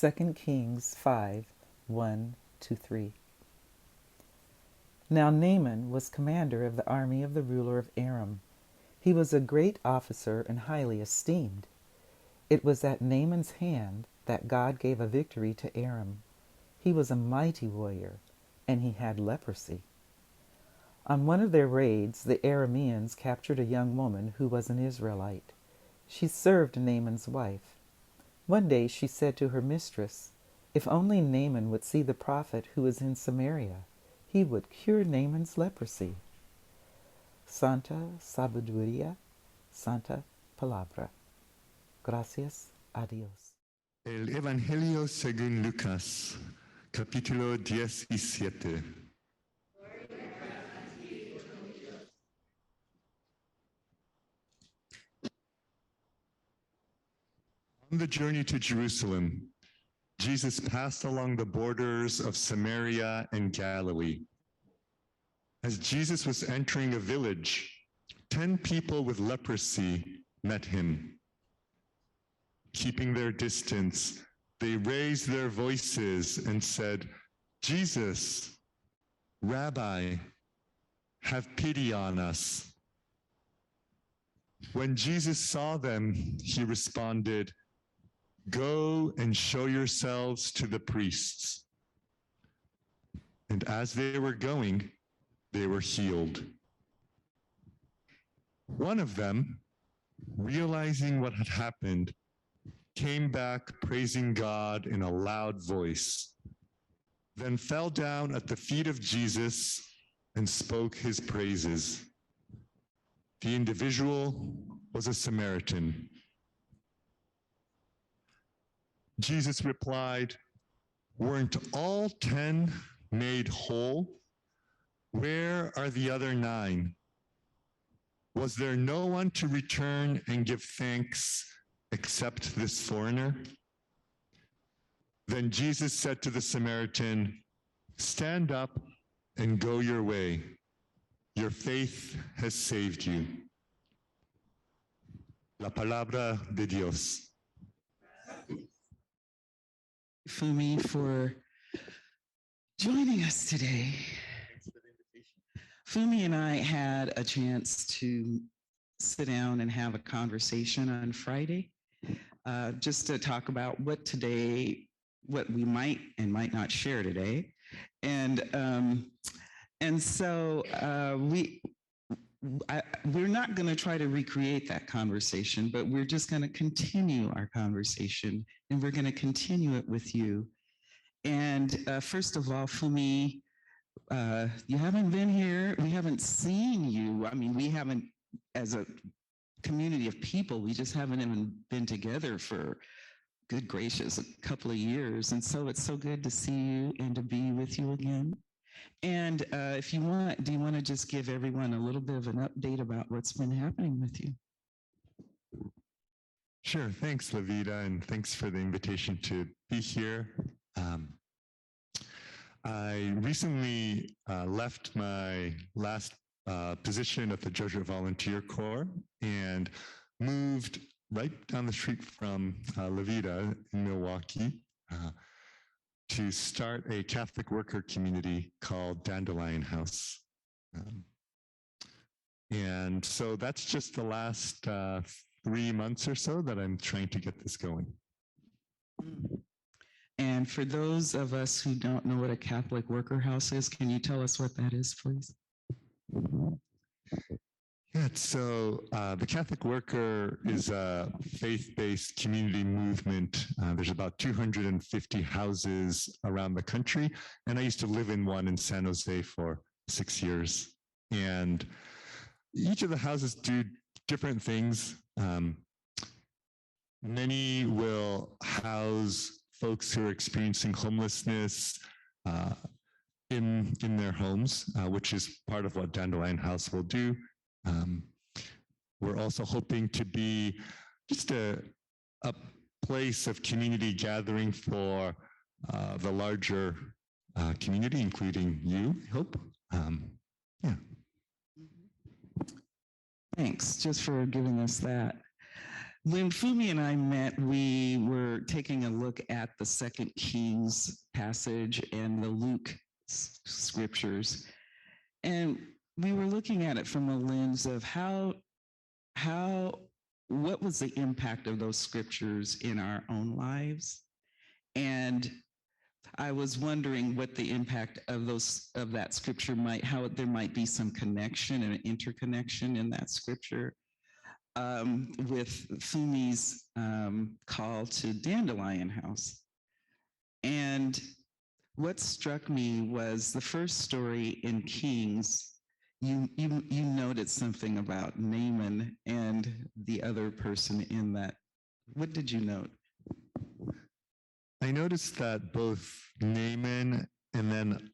2 Kings 5, 1-3. Now Naaman was commander of the army of the ruler of Aram. He was a great officer and highly esteemed. It was at Naaman's hand that God gave a victory to Aram. He was a mighty warrior, and he had leprosy. On one of their raids, the Arameans captured a young woman who was an Israelite. She served Naaman's wife. One day she said to her mistress, "If only Naaman would see the prophet who is in Samaria, he would cure Naaman's leprosy." Santa Sabiduría, Santa Palabra. Gracias a Dios. El Evangelio según Lucas, capítulo 17. On the journey to Jerusalem, Jesus passed along the borders of Samaria and Galilee. As Jesus was entering a village, 10 people with leprosy met him. Keeping their distance, they raised their voices and said, "Jesus, Rabbi, have pity on us." When Jesus saw them, he responded, "Go and show yourselves to the priests." And as they were going, they were healed. One of them, realizing what had happened, came back praising God in a loud voice, then fell down at the feet of Jesus and spoke his praises. The individual was a Samaritan. Jesus replied, "Weren't all 10 made whole? Where are the other 9? Was there no one to return and give thanks except this foreigner?" Then Jesus said to the Samaritan, "Stand up and go your way. Your faith has saved you." La palabra de Dios. Fumi, for joining us today. Fumi and I had a chance to sit down and have a conversation on Friday, just to talk about what we might and might not share today. And so we're not going to try to recreate that conversation, but we're just going to continue our conversation, and we're going to continue it with you. And first of all, Fumi, you haven't been here. We haven't seen you. I mean, we haven't, as a community of people, we just haven't even been together for, good gracious, a couple of years. And so it's so good to see you and to be with you again. And if you want, do you want to just give everyone a little bit of an update about what's been happening with you? Sure, thanks, LaVeta, and thanks for the invitation to be here. I recently left my last position at the Jesuit Volunteer Corps and moved right down the street from LaVeta in Milwaukee to start a Catholic worker community called Dandelion House. And so that's just the last 3 months or so that I'm trying to get this going. And for those of us who don't know what a Catholic worker house is, can you tell us what that is, please? Yeah, so the Catholic Worker is a faith-based community movement. There's about 250 houses around the country, and I used to live in one in San Jose for 6 years. And each of the houses do different things. Many will house folks who are experiencing homelessness in their homes, which is part of what Dandelion House will do. We're also hoping to be just a place of community gathering for the larger community, including you, I hope. Yeah. Thanks, just for giving us that. When Fumi and I met, we were taking a look at the Second Kings passage and the Luke scriptures. And we were looking at it from a lens of what was the impact of those scriptures in our own lives? And I was wondering what the impact of that scripture how there might be some connection and interconnection in that scripture with Fumi's call to Dandelion House. And what struck me was the first story in Kings. You noted something about Naaman and the other person in that. What did you note? I noticed that both Naaman and then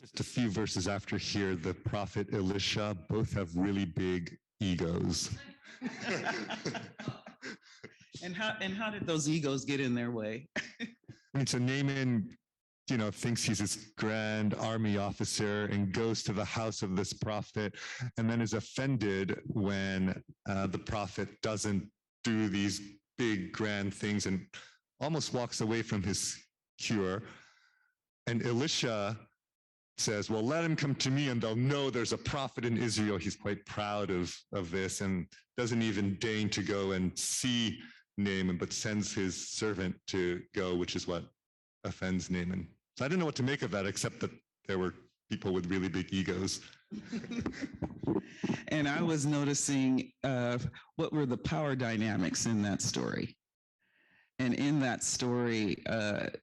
just a few verses after here, the prophet Elisha, both have really big egos. And how did those egos get in their way? I mean, so Naaman, thinks he's this grand army officer and goes to the house of this prophet and then is offended when the prophet doesn't do these big grand things and almost walks away from his cure. And Elisha says, well, let him come to me and they'll know there's a prophet in Israel. He's quite proud of this and doesn't even deign to go and see Naaman, but sends his servant to go, which is what offends Naaman. So I didn't know what to make of that, except that there were people with really big egos. And I was noticing what were the power dynamics in that story. And in that story,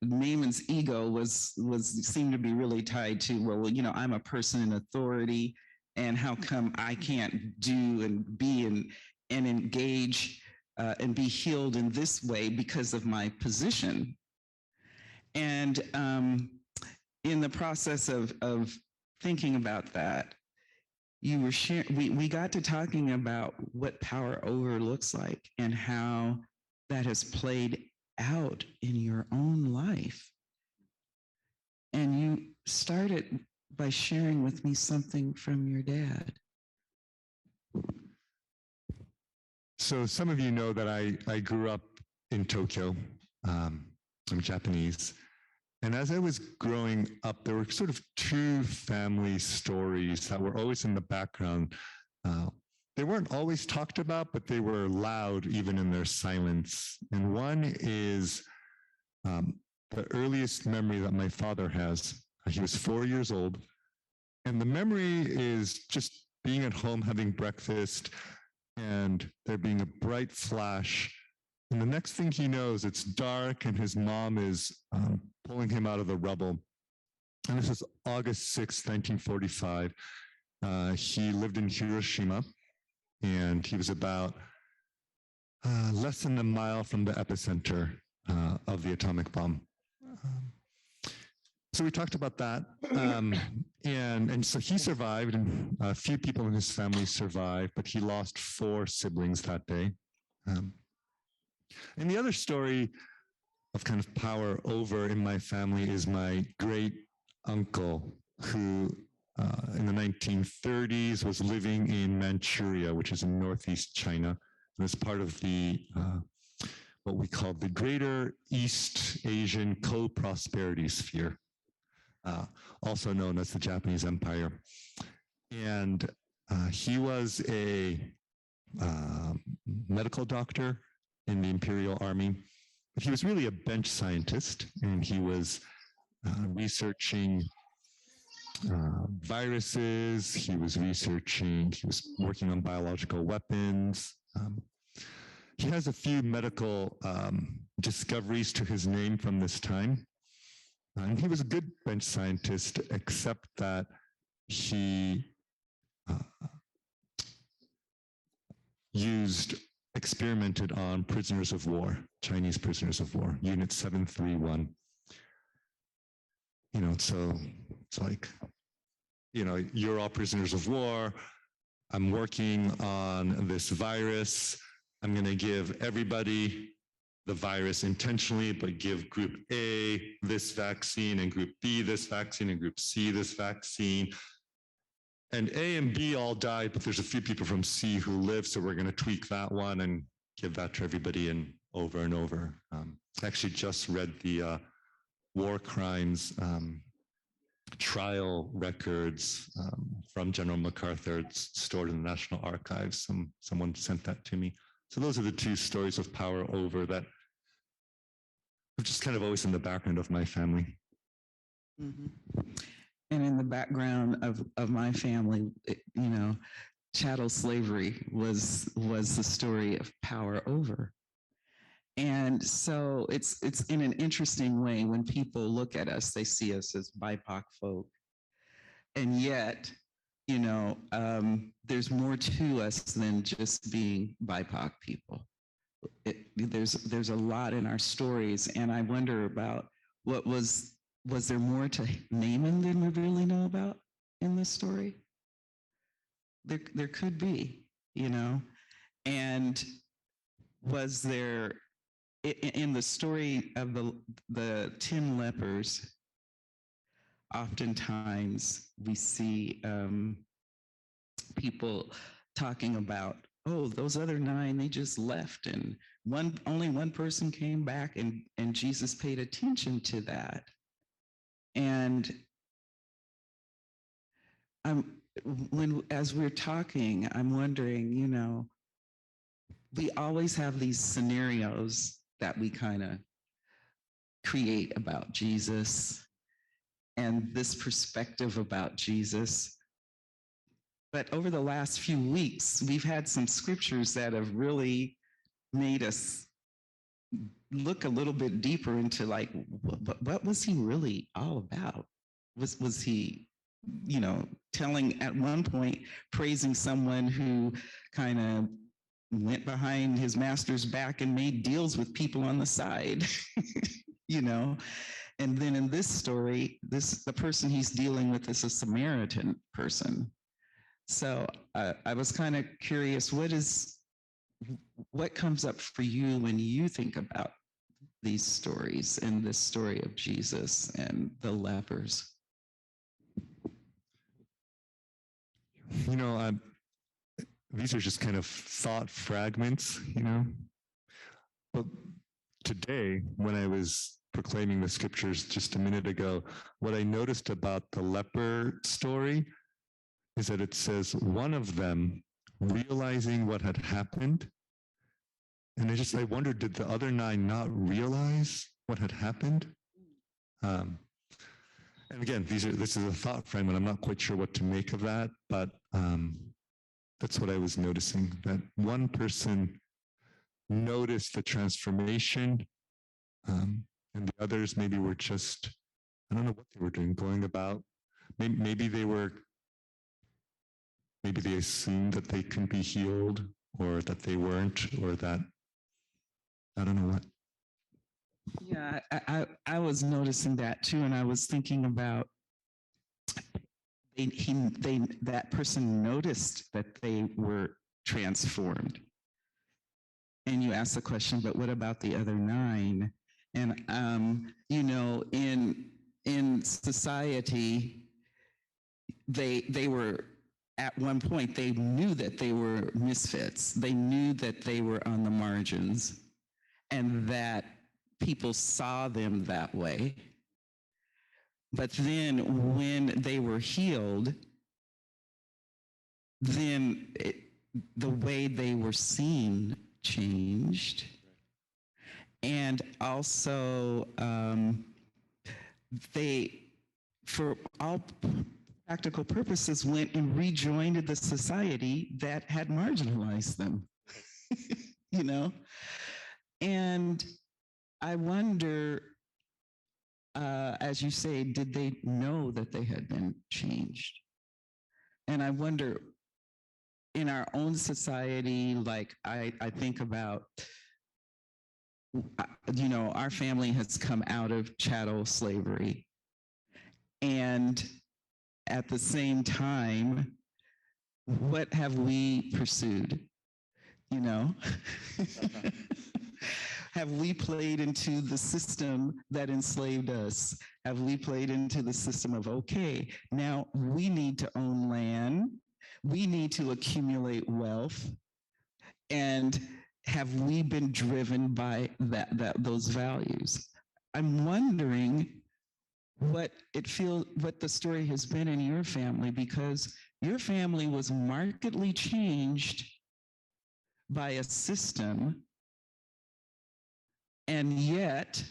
Naaman's ego seemed to be really tied to, well, I'm a person in authority, and how come I can't do and be and engage and be healed in this way because of my position? And in the process of thinking about that, you were we got to talking about what power over looks like and how that has played out in your own life. And you started by sharing with me something from your dad. So some of you know that I grew up in Tokyo. I'm Japanese. And as I was growing up, there were sort of two family stories that were always in the background. They weren't always talked about, but they were loud even in their silence. And one is the earliest memory that my father has. He was 4 years old. And the memory is just being at home, having breakfast, and there being a bright flash. And the next thing he knows, it's dark and his mom is pulling him out of the rubble. And this is August 6, 1945. He lived in Hiroshima, and he was about less than a mile from the epicenter of the atomic bomb. So we talked about that. And so he survived, and a few people in his family survived, but he lost 4 siblings that day. And the other story of kind of power over in my family is my great uncle, who in the 1930s was living in Manchuria, which is in northeast China, and it's part of the what we call the Greater East Asian Co-Prosperity Sphere, also known as the Japanese Empire. And he was a medical doctor in the Imperial Army. But he was really a bench scientist, and he was researching viruses. He was working on biological weapons. He has a few medical discoveries to his name from this time. And he was a good bench scientist, except that he experimented on prisoners of war, Chinese prisoners of war, Unit 731. So it's like, you're all prisoners of war. I'm working on this virus. I'm going to give everybody the virus intentionally, but give group A this vaccine and group B this vaccine and group C this vaccine. And A and B all died, but there's a few people from C who live, so we're going to tweak that one. And give that to everybody and over. I actually just read the war crimes trial records from General MacArthur. It's stored in the National Archives. Someone sent that to me. So those are the two stories of power over that are just kind of always in the background of my family. Mm-hmm. And in the background of my family, chattel slavery was the story of power over. And so it's in an interesting way when people look at us, they see us as BIPOC folk. And yet, there's more to us than just being BIPOC people. There's a lot in our stories, and I wonder about was there more to Naaman than we really know about in this story? There could be, and was there in the story of the 10 lepers, oftentimes we see people talking about, oh, those other 9, they just left, and only one person came back, and Jesus paid attention to that. And as we're talking, I'm wondering, we always have these scenarios that we kind of create about Jesus and this perspective about Jesus. But over the last few weeks, we've had some scriptures that have really made us look a little bit deeper into like, what was he really all about? Was he, telling at one point, praising someone who kind of went behind his master's back and made deals with people on the side, And then in this story, the person he's dealing with is a Samaritan person. So I was kind of curious, what comes up for you when you think about these stories and this story of Jesus and the lepers? These are just kind of thought fragments, But today, when I was proclaiming the scriptures just a minute ago, what I noticed about the leper story is that it says one of them realizing what had happened. And I wondered, did the other 9 not realize what had happened? And again, this is a thought fragment. I'm not quite sure what to make of that, but that's what I was noticing, that one person noticed the transformation, and the others maybe were just, I don't know what they were doing, going about. Maybe they assumed that they couldn't be healed, or that they weren't, or that, I don't know what. Yeah, I was noticing that too, and I was thinking about that person noticed that they were transformed. And you asked the question, but what about the other 9? And in society, they were at one point, they knew that they were misfits. They knew that they were on the margins, and that people saw them that way. But then when they were healed, then the way they were seen changed. And also, they, for all practical purposes, went and rejoined the society that had marginalized them, And I wonder, as you say, did they know that they had been changed? And I wonder, in our own society, like I think about, our family has come out of chattel slavery. And at the same time, what have we pursued? Have we played into the system that enslaved us? Have we played into the system of, okay, now we need to own land, we need to accumulate wealth, and have we been driven by those values? I'm wondering what the story has been in your family, because your family was markedly changed by a system, and yet.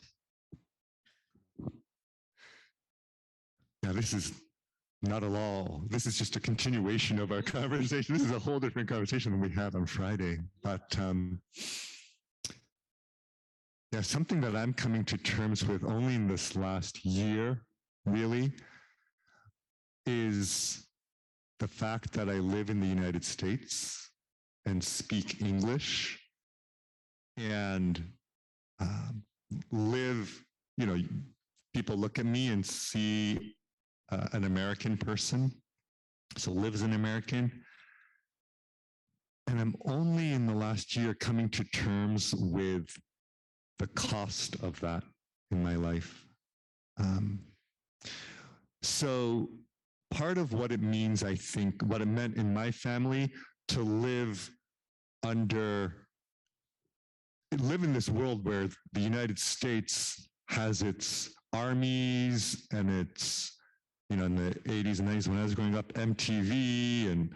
Yeah, this is not at all. This is just a continuation of our conversation. This is a whole different conversation than we had on Friday. But yeah, something that I'm coming to terms with only in this last year, really, is the fact that I live in the United States and speak English and live, people look at me and see an American person, so live as an American. And I'm only in the last year coming to terms with the cost of that in my life. So part of what it means, I think, what it meant in my family to live in this world where the United States has its armies and its, in the 80s and 90s when I was growing up, MTV and,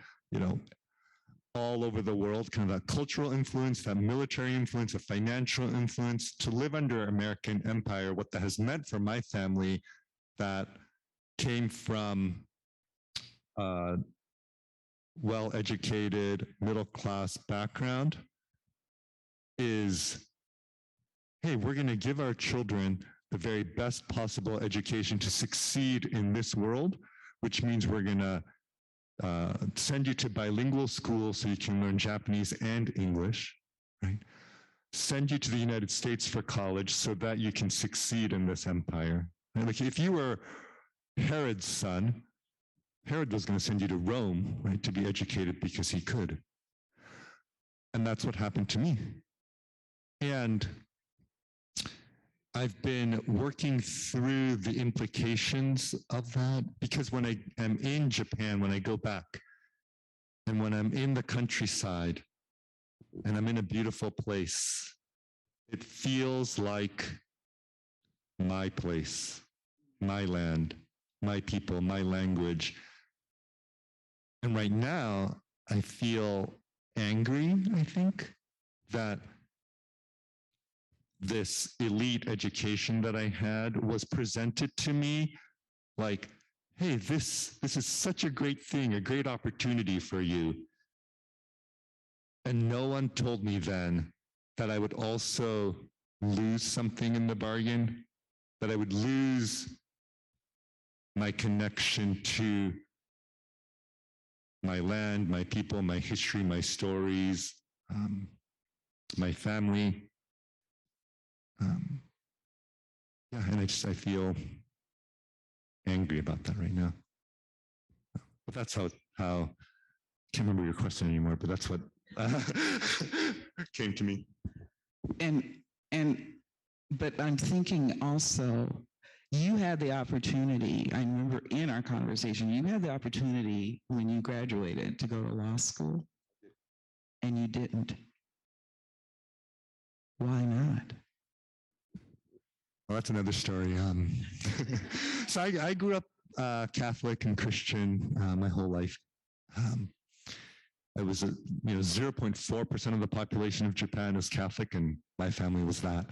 all over the world, kind of that cultural influence, that military influence, a financial influence, to live under American empire, what that has meant for my family that came from well-educated, middle-class background is, hey, we're going to give our children the very best possible education to succeed in this world, which means we're going to send you to bilingual school so you can learn Japanese and English, right? Send you to the United States for college so that you can succeed in this empire. Right? Like if you were Herod's son, Herod was going to send you to Rome, right, to be educated because he could. And that's what happened to me. And I've been working through the implications of that because when I am in Japan, when I go back, and when I'm in the countryside, and I'm in a beautiful place, it feels like my place, my land, my people, my language. And right now, I feel angry, I think, that this elite education that I had was presented to me like, hey, this is such a great thing, a great opportunity for you. And no one told me then that I would also lose something in the bargain, that I would lose my connection to my land, my people, my history, my stories, my family. Yeah, and I feel angry about that right now. But that's how can't remember your question anymore, but that's what came to me. But I'm thinking also, you had the opportunity, I remember in our conversation, you had the opportunity when you graduated to go to law school, and you didn't. Why not? Well, that's another story. So I grew up Catholic and Christian my whole life. I was 0.4% of the population of Japan is Catholic, and my family was that.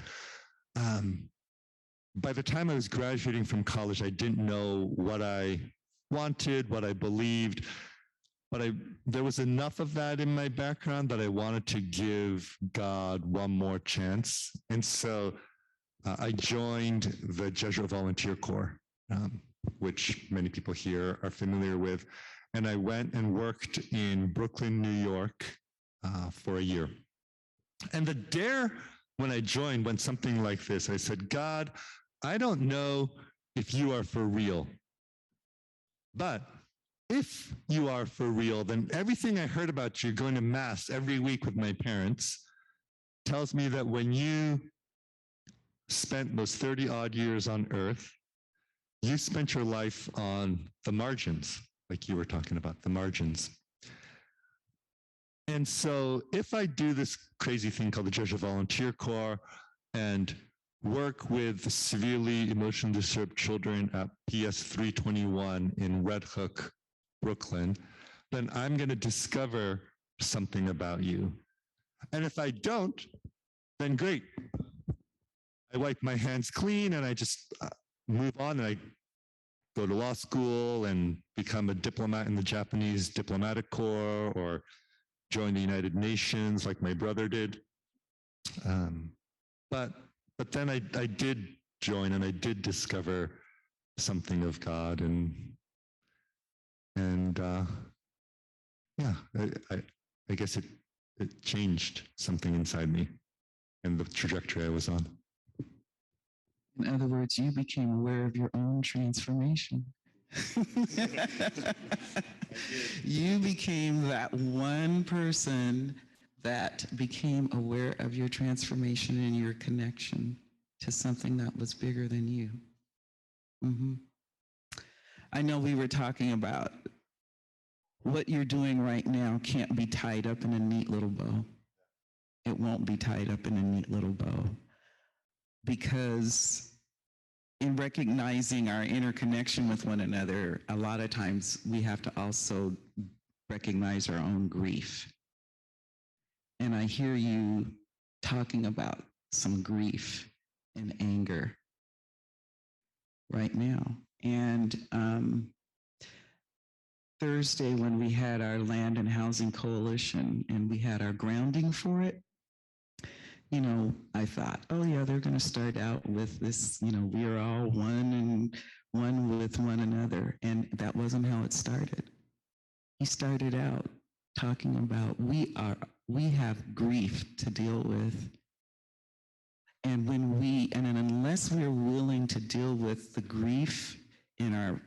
By the time I was graduating from college, I didn't know what I wanted, what I believed, but there was enough of that in my background that I wanted to give God one more chance. And so I joined the Jesuit Volunteer Corps, which many people here are familiar with. And I went and worked in Brooklyn, New York for a year. And the dare when I joined went something like this. I said, God, I don't know if you are for real, but if you are for real, then everything I heard about you going to Mass every week with my parents tells me that when you spent those 30 odd years on earth, you spent your life on the margins, like you were talking about, the margins. And so if I do this crazy thing called the Jesuit Volunteer Corps and work with severely emotionally disturbed children at PS 321 in Red Hook, Brooklyn, then I'm going to discover something about you. And if I don't, then great. I wipe my hands clean and I just move on, and I go to law school and become a diplomat in the Japanese diplomatic corps, or join the United Nations like my brother did. But then I did join, and I did discover something of God, and yeah, I guess it changed something inside me and the trajectory I was on. In other words, you became aware of your own transformation. You became that one person that became aware of your transformation and your connection to something that was bigger than you. Mm-hmm. I know we were talking about what you're doing right now can't be tied up in a neat little bow. It won't be tied up in a neat little bow, because in recognizing our interconnection with one another, a lot of times we have to also recognize our own grief. And I hear you talking about some grief and anger right now. And Thursday, when we had our Land and Housing Coalition and we had our grounding for it, you know, I thought, oh yeah, they're going to start out with this, you know, we are all one and one with one another. And that wasn't how it started. He started out talking about we have grief to deal with. And unless we're willing to deal with the grief in our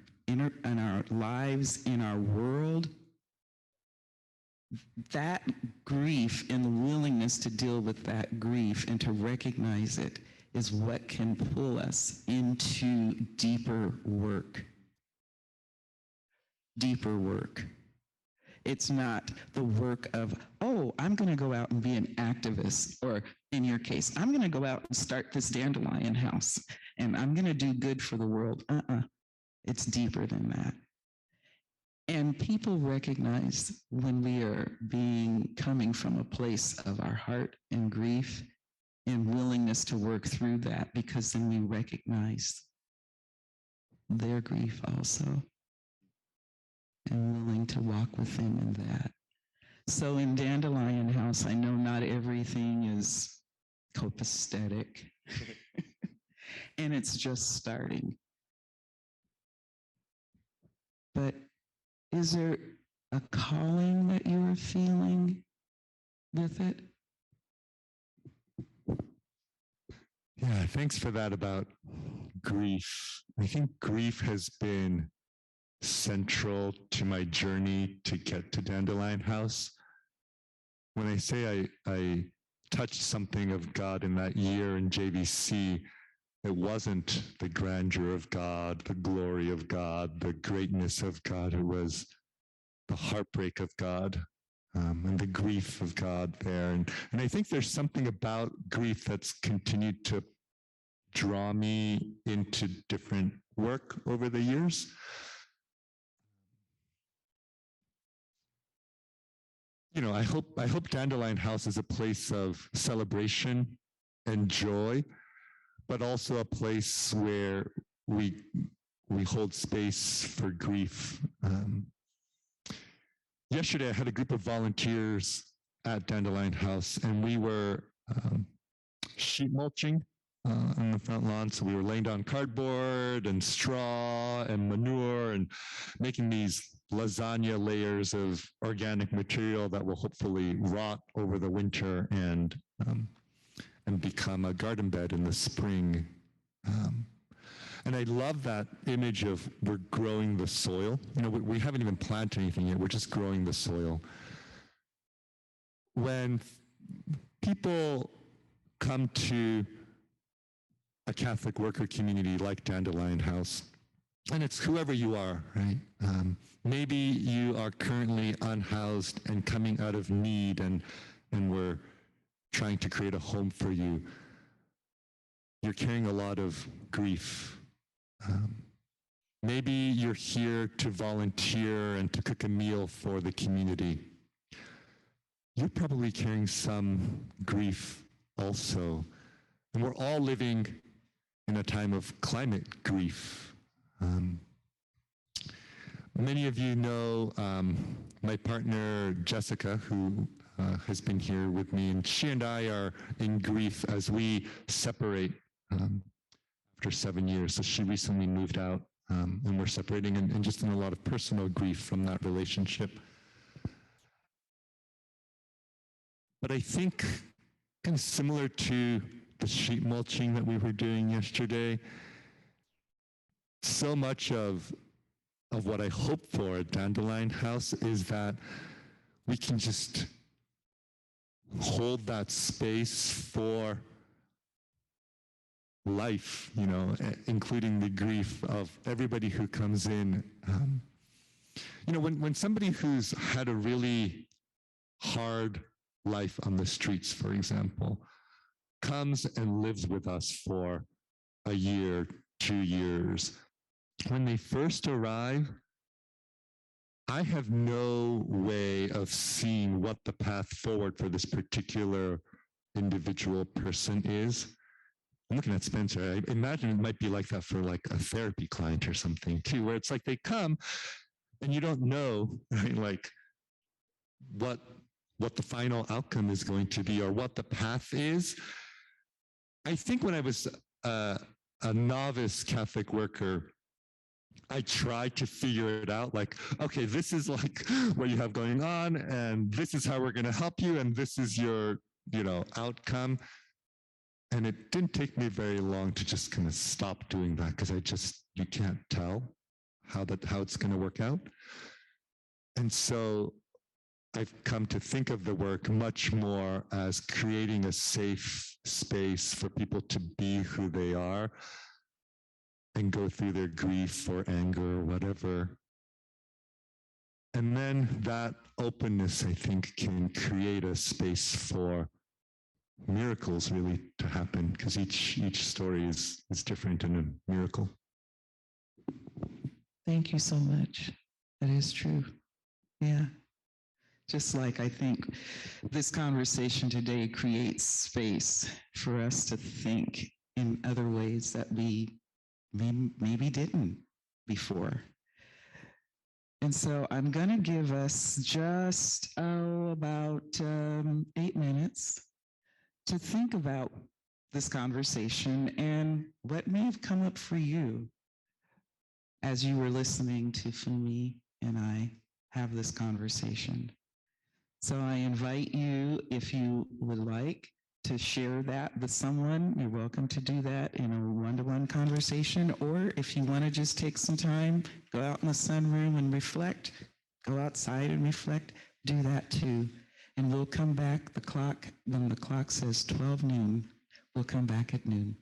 lives, in our world, that grief and the willingness to deal with that grief and to recognize it is what can pull us into deeper work. Deeper work. It's not the work of, oh, I'm going to go out and be an activist, or in your case, I'm going to go out and start this dandelion house and I'm going to do good for the world. It's deeper than that. And people recognize when we are coming from a place of our heart and grief and willingness to work through that, because then we recognize their grief also and willing to walk with them in that. So in Dandelion House, I know not everything is copacetic and it's just starting. But is there a calling that you are feeling with it? Yeah, thanks for that about grief. I think grief has been central to my journey to get to Dandelion House. When I say I touched something of God in that year in JVC, it wasn't the grandeur of God, the glory of God, the greatness of God. It was the heartbreak of God and the grief of God there. And I think there's something about grief that's continued to draw me into different work over the years. You know, I hope Dandelion House is a place of celebration and joy, but also a place where we hold space for grief. Yesterday, I had a group of volunteers at Dandelion House, and we were sheet mulching on the front lawn. So we were laying down cardboard and straw and manure and making these lasagna layers of organic material that will hopefully rot over the winter and become a garden bed in the spring. And I love that image of we're growing the soil. You know, we haven't even planted anything yet. We're just growing the soil. When people come to a Catholic worker community like Dandelion House, and it's whoever you are, right? Maybe you are currently unhoused and coming out of need, and we're trying to create a home for you. You're carrying a lot of grief. Maybe you're here to volunteer and to cook a meal for the community. You're probably carrying some grief also. And we're all living in a time of climate grief. Many of you know my partner, Jessica, who has been here with me, and she and I are in grief as we separate after 7 years. So she recently moved out, and we're separating, and just in a lot of personal grief from that relationship. But I think kind of similar to the sheet mulching that we were doing yesterday, so much of what I hope for at Dandelion House is that we can just hold that space for life, you know, including the grief of everybody who comes in. You know, when somebody who's had a really hard life on the streets, for example, comes and lives with us for a year, 2 years, when they first arrive, I have no way of seeing what the path forward for this particular individual person is. I'm looking at Spencer. I imagine it might be like that for like a therapy client or something too, where it's like they come and you don't know, right, like what the final outcome is going to be or what the path is. I think when I was a novice Catholic worker, I tried to figure it out, like, okay, this is like what you have going on, and this is how we're going to help you, and this is your, you know, outcome. And it didn't take me very long to just kind of stop doing that, because you can't tell how it's going to work out. And so I've come to think of the work much more as creating a safe space for people to be who they are and go through their grief or anger or whatever. And then that openness, I think, can create a space for miracles really to happen, because each story is different in a miracle. Thank you so much. That is true. Yeah. Just like I think this conversation today creates space for us to think in other ways that we maybe didn't before. And so I'm going to give us just about 8 minutes to think about this conversation and what may have come up for you as you were listening to Fumi and I have this conversation. So I invite you, if you would like, to share that with someone. You're welcome to do that in a one-to-one conversation, or if you want to just take some time, go out in the sunroom and reflect, go outside and reflect, do that too. And we'll come back, when the clock says 12 noon, we'll come back at noon.